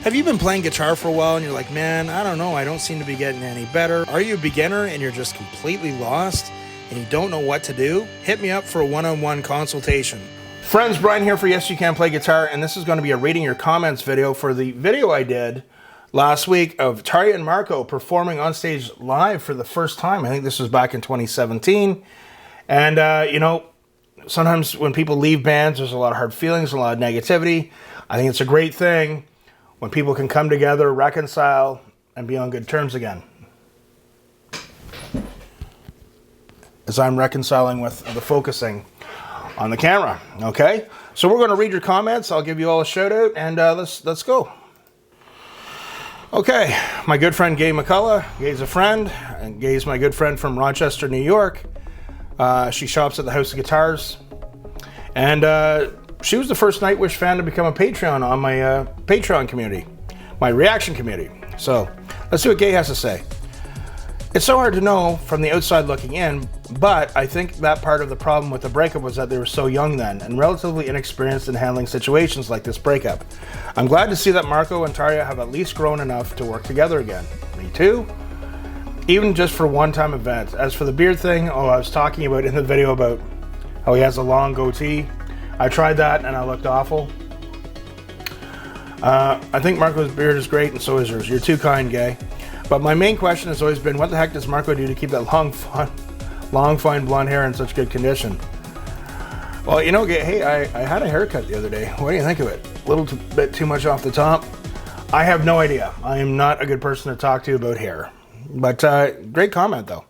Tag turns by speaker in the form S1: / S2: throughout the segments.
S1: Have you been playing guitar for a while and you're like, man, I don't know, I don't seem to be getting any better? Are you a beginner and you're just completely lost and you don't know what to do? Hit me up for a one-on-one consultation. Friends, Brian here for Yes You Can Play Guitar, and this is going to be a reading your comments video for the video I did last week of Tarje and Marko performing on stage live for the first time. I think this was back in 2017. And, you know, sometimes when people leave bands, there's a lot of hard feelings, a lot of negativity. I think it's a great thing when people can come together, reconcile, and be on good terms again. As I'm reconciling with the focusing on the camera, okay? So we're going to read your comments. I'll give you all a shout out, and let's go. Okay, my good friend Gay McCullough. Gay's a friend, and Gay's my good friend from Rochester, New York. She shops at the House of Guitars, and she was the first Nightwish fan to become a Patreon on my Patreon community, my reaction community. So let's see what Gay has to say. It's so hard to know from the outside looking in, but I think that part of the problem with the breakup was that they were so young then and relatively inexperienced in handling situations like this breakup. I'm glad to see that Marko and Tarje have at least grown enough to work together again. Me too. Even just for one-time event. As for the beard thing, I was talking about in the video about how he has a long goatee. I tried that and I looked awful. I think Marko's beard is great and so is yours. You're too kind, Gay. But my main question has always been, what the heck does Marko do to keep that long, fine blonde hair in such good condition? Well, you know, Gay, hey, I had a haircut the other day. What do you think of it? A little bit too much off the top? I have no idea. I am not a good person to talk to about hair. But great comment, though.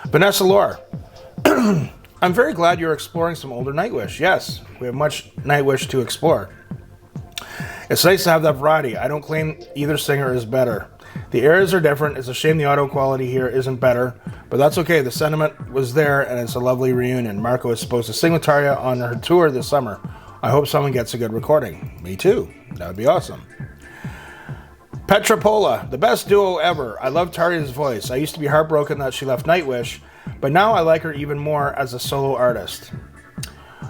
S1: Vanessa Lore. I'm very glad you're exploring some older Nightwish. Yes, we have much Nightwish to explore. It's nice to have that variety. I don't claim either singer is better. The eras are different. It's a shame the audio quality here isn't better, but that's okay. The sentiment was there, and it's a lovely reunion. Marko is supposed to sing with Tarje on her tour this summer. I hope someone gets a good recording. Me too. That would be awesome. Petra Pola, the best duo ever. I love Tarje's voice. I used to be heartbroken that she left Nightwish, but now I like her even more as a solo artist.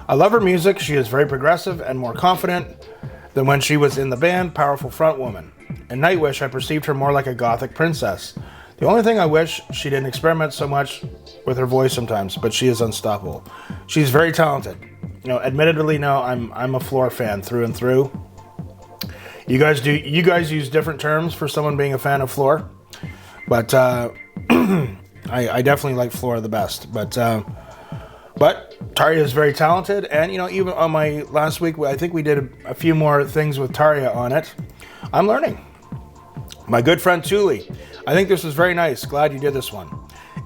S1: I love her music. She is very progressive and more confident than when she was in the band. Powerful front woman. In Nightwish, I perceived her more like a gothic princess. The only thing I wish she didn't experiment so much with her voice sometimes, but she is unstoppable. She's very talented. You know, admittedly, no, I'm a Floor fan through and through. You guys use different terms for someone being a fan of Floor, but I definitely like Floor the best. But Tarje is very talented, and you know, even on my last week, I think we did a few more things with Tarje on it. I'm learning. My good friend Thule, I think this was very nice. Glad you did this one.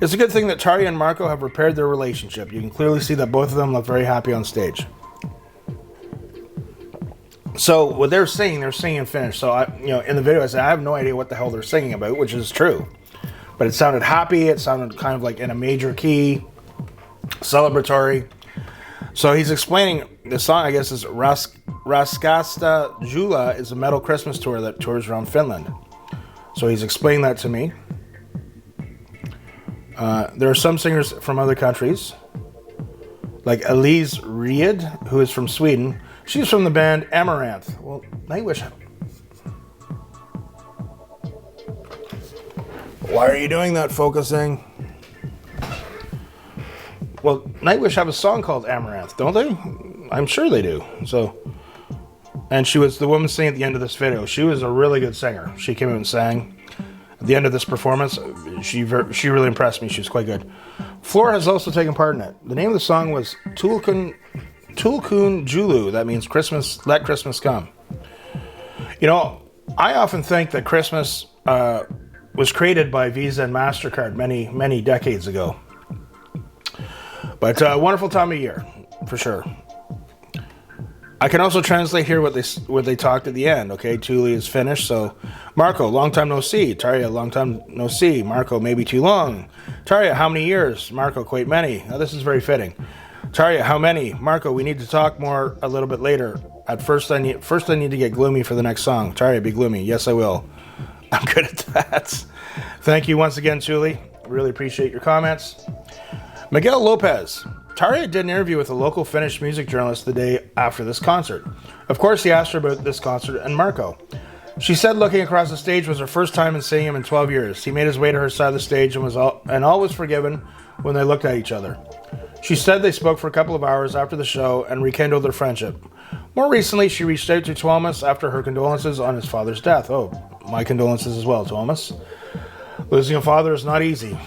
S1: It's a good thing that Tarje and Marko have repaired their relationship. You can clearly see that both of them look very happy on stage. So what they're singing in Finnish. So in the video I said I have no idea what the hell they're singing about, which is true. But it sounded happy. It sounded kind of like in a major key, celebratory. So he's explaining the song. I guess is Raskasta Jula is a metal Christmas tour that tours around Finland. So he's explained that to me. There are some singers from other countries, like Elise Reid, who is from Sweden. She's from the band Amaranth. Well, Nightwish. Why are you doing that, focusing? Well, Nightwish have a song called Amaranth, don't they? I'm sure they do. So, and she was the woman singing at the end of this video. She was a really good singer. She came out and sang at the end of this performance. She really impressed me. She was quite good. Floor has also taken part in it. The name of the song was Tulkun Julu. That means Christmas. Let Christmas come. You know, I often think that Christmas was created by Visa and MasterCard many decades ago. But wonderful time of year, for sure. I can also translate here what they talked at the end. Okay, Thule is finished. So, Marko, long time no see. Tarje, long time no see. Marko, maybe too long. Tarje, how many years? Marko, quite many. Now, this is very fitting. Tarje, how many? Marko, we need to talk more a little bit later. At first, I need to get gloomy for the next song. Tarje, be gloomy. Yes, I will. I'm good at that. Thank you once again, Thule. Really appreciate your comments. Miguel Lopez. Tarje did an interview with a local Finnish music journalist the day after this concert. Of course, he asked her about this concert and Marko. She said looking across the stage was her first time in seeing him in 12 years. He made his way to her side of the stage and all was forgiven when they looked at each other. She said they spoke for a couple of hours after the show and rekindled their friendship. More recently, she reached out to Thomas after her condolences on his father's death. Oh, my condolences as well, Thomas. Losing a father is not easy.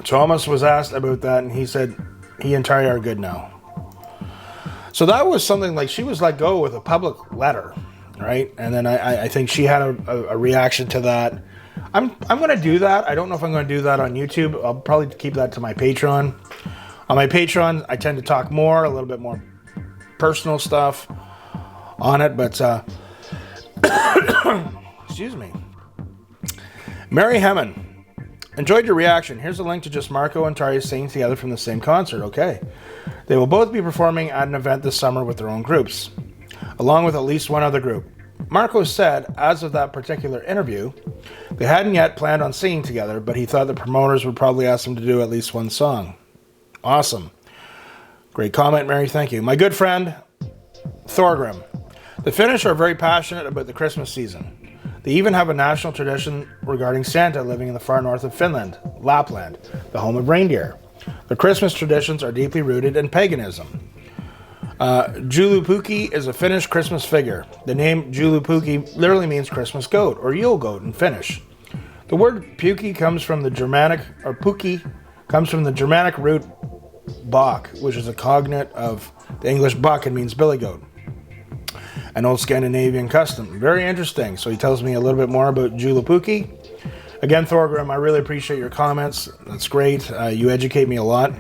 S1: Thomas was asked about that, and he said he and Tarje are good now. So that was something like she was let go with a public letter, right? And then I think she had a reaction to that. I'm going to do that. I don't know if I'm going to do that on YouTube. I'll probably keep that to my Patreon. On my Patreon, I tend to talk more, a little bit more personal stuff on it, but excuse me. Mary Hemmon. Enjoyed your reaction. Here's a link to just Marko and Tarje singing together from the same concert. Okay. They will both be performing at an event this summer with their own groups, along with at least one other group. Marko said, as of that particular interview, they hadn't yet planned on singing together, but he thought the promoters would probably ask them to do at least one song. Awesome. Great comment, Mary. Thank you. My good friend, Thorgrim. The Finnish are very passionate about the Christmas season. They even have a national tradition regarding Santa living in the far north of Finland, Lapland, the home of reindeer. The Christmas traditions are deeply rooted in paganism. Joulupukki is a Finnish Christmas figure. The name Joulupukki literally means Christmas goat or Yule goat in Finnish. The word pukki comes from the Germanic, or pukki comes from the Germanic root bok, which is a cognate of the English buck and means billy goat. An old Scandinavian custom. Very interesting. So he tells me a little bit more about Joulupukki. Again, Thorgrim, I really appreciate your comments. That's great. You educate me a lot.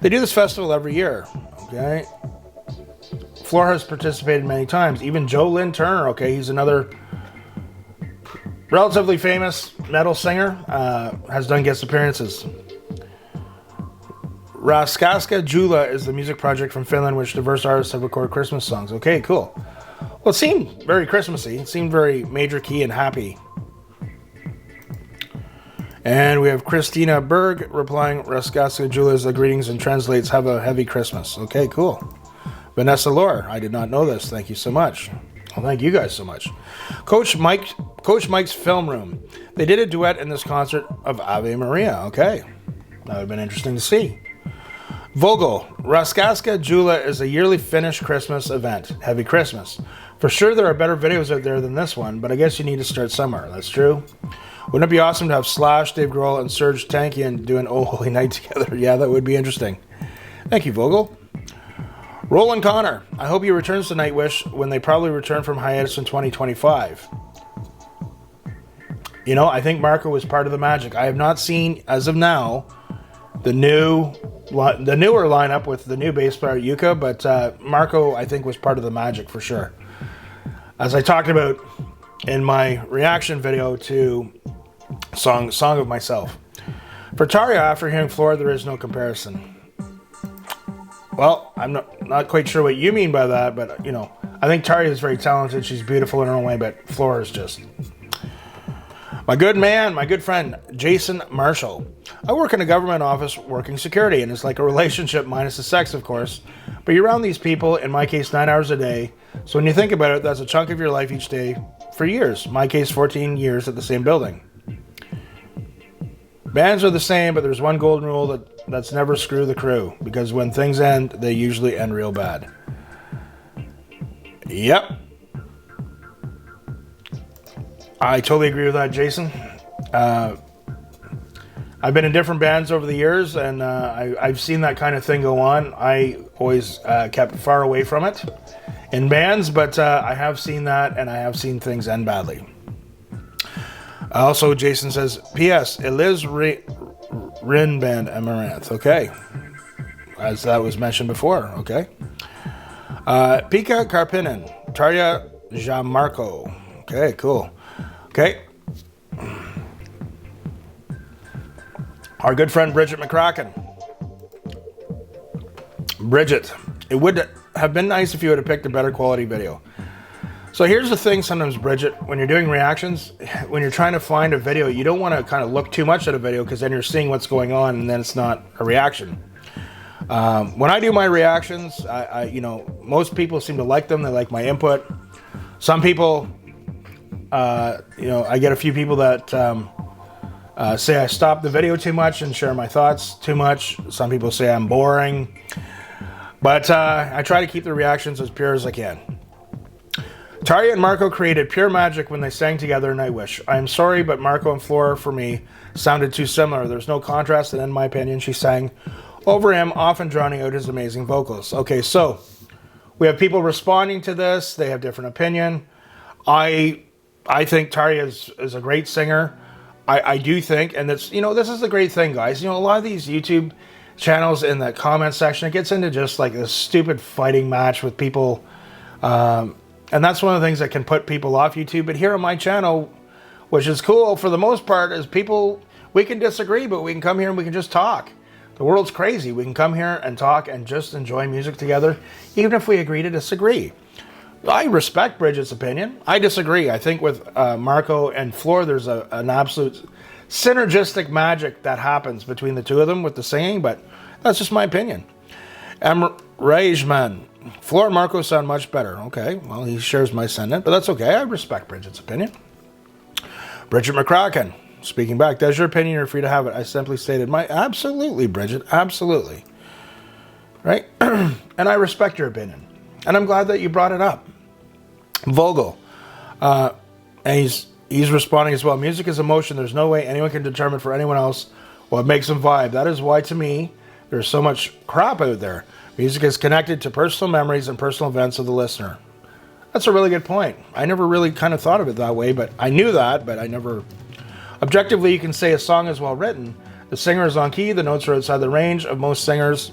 S1: They do this festival every year. Okay. Floor has participated many times. Even Joe Lynn Turner, okay, he's another relatively famous metal singer, has done guest appearances. Raskaska Jula is the music project from Finland, which diverse artists have recorded Christmas songs. Okay, cool. Well, it seemed very Christmassy. It seemed very major key and happy. And we have Christina Berg replying, Raskaska Jula's greetings and translates, have a heavy Christmas. Okay, cool. Vanessa Lore, I did not know this. Thank you so much. Well, thank you guys so much. Coach Mike's Film Room. They did a duet in this concert of Ave Maria. Okay. That would have been interesting to see. Vogel. Raskaska Jula is a yearly Finnish Christmas event. Heavy Christmas. For sure there are better videos out there than this one, but I guess you need to start somewhere. That's true. Wouldn't it be awesome to have Slash, Dave Grohl, and Serge Tankian do an Oh Holy Night together? Yeah, that would be interesting. Thank you, Vogel. Roland Connor. I hope he returns to Nightwish when they probably return from hiatus in 2025. You know, I think Marko was part of the magic. I have not seen, as of now, the newer lineup with the new bass player Yuka, but Marko, I think, was part of the magic for sure. As I talked about in my reaction video to Song of Myself. For Tarje, after hearing Floor, there is no comparison. Well, I'm not quite sure what you mean by that, but, you know, I think Tarje is very talented. She's beautiful in her own way, but Floor is just... My good man, my good friend, Jason Marshall. I work in a government office working security, and it's like a relationship minus the sex, of course. But you're around these people, in my case, 9 hours a day. So when you think about it, that's a chunk of your life each day for years. In my case, 14 years at the same building. Bands are the same, but there's one golden rule that's never screw the crew. Because when things end, they usually end real bad. Yep. I totally agree with that, Jason. I've been in different bands over the years, and I've seen that kind of thing go on. I always kept far away from it in bands, but I have seen that, and I have seen things end badly. Also, Jason says, P.S. Eliz Rin Band Amaranth. Okay. As that was mentioned before. Okay. Pika Karpinen. Tarje Jamarko. Okay, cool. Okay. Our good friend Bridget McCracken. Bridget, it would have been nice if you would have picked a better quality video. So here's the thing sometimes, Bridget, when you're doing reactions, when you're trying to find a video, you don't want to kind of look too much at a video because then you're seeing what's going on and then it's not a reaction. When I do my reactions, I most people seem to like them. They like my input. Some people You know, I get a few people that say I stop the video too much and share my thoughts too much. Some people say I'm boring. But I try to keep the reactions as pure as I can. Tarje and Marko created pure magic when they sang together in Nightwish. I am sorry, but Marko and Flora, for me, sounded too similar. There's no contrast, and in my opinion, she sang over him, often drowning out his amazing vocals. Okay, so we have people responding to this. They have different opinion. I think Tarje is a great singer. I do think, and it's, you know, this is the great thing, guys. You know, a lot of these YouTube channels in the comment section, it gets into just like this stupid fighting match with people. And that's one of the things that can put people off YouTube. But here on my channel, which is cool for the most part, is people, we can disagree, but we can come here and we can just talk. The world's crazy. We can come here and talk and just enjoy music together, even if we agree to disagree. I respect Bridget's opinion. I disagree. I think with Marko and Flora, there's an absolute synergistic magic that happens between the two of them with the singing, but that's just my opinion. Rajman. Flora and Marko sound much better. Okay, well, he shares my sentiment, but that's okay. I respect Bridget's opinion. Bridget McCracken, speaking back, that's your opinion. You're free to have it. I simply stated my... Absolutely, Bridget. Absolutely. Right? And I respect your opinion. And I'm glad that you brought it up. Vogel. And he's responding as well. Music is emotion. There's no way anyone can determine for anyone else what makes them vibe. That is why, to me, there's so much crap out there. Music is connected to personal memories and personal events of the listener. That's a really good point. I never really kind of thought of it that way, but I knew that, but I never... Objectively, you can say a song is well written. The singer is on key, the notes are outside the range of most singers,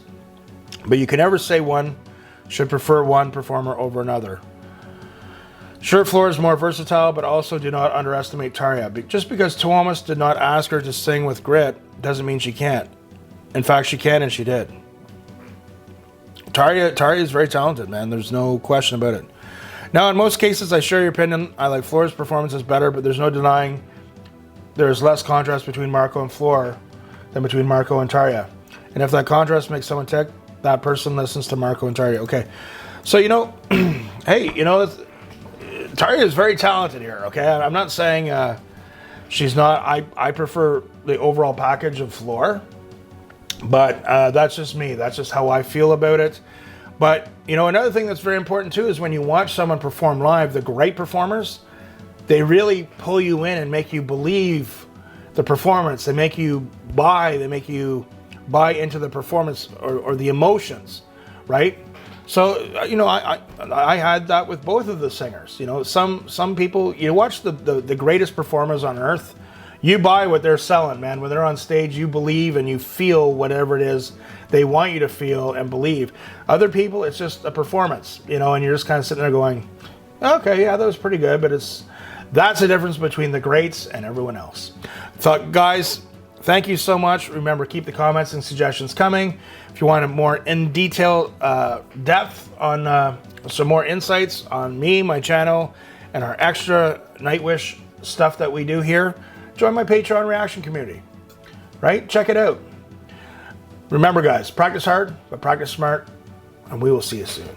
S1: but you can never say one should prefer one performer over another. Sure, Flora is more versatile, but also do not underestimate Tarje. Just because Thomas did not ask her to sing with grit doesn't mean she can't. In fact, she can, and she did. Tarje is very talented, man. There's no question about it. Now, in most cases, I share your opinion. I like Flora's performance is better, but there's no denying there's less contrast between Marko and Flora than between Marko and Tarje. And if that contrast makes someone tick, that person listens to Marko and Tarje. Okay. So, you know, hey, you know, Tarje is very talented here, okay? I'm not saying she's not. I prefer the overall package of Flora. But that's just me. That's just how I feel about it. But, you know, another thing that's very important, too, is when you watch someone perform live, the great performers, they really pull you in and make you believe the performance. They make you buy. They make you buy into the performance or the emotions, right? So, you know, I had that with both of the singers. You know, some people, you watch the greatest performers on earth, you buy what they're selling, man. When they're on stage, you believe and you feel whatever it is they want you to feel and believe. Other people, it's just a performance, you know, and you're just kind of sitting there going, okay, yeah, that was pretty good, but that's the difference between the greats and everyone else. So, guys, thank you so much. Remember, keep the comments and suggestions coming. If you want a more in detail depth on some more insights on me, my channel, and our extra Nightwish stuff that we do here, join my Patreon reaction community, right? Check it out. Remember, guys, practice hard, but practice smart, and we will see you soon.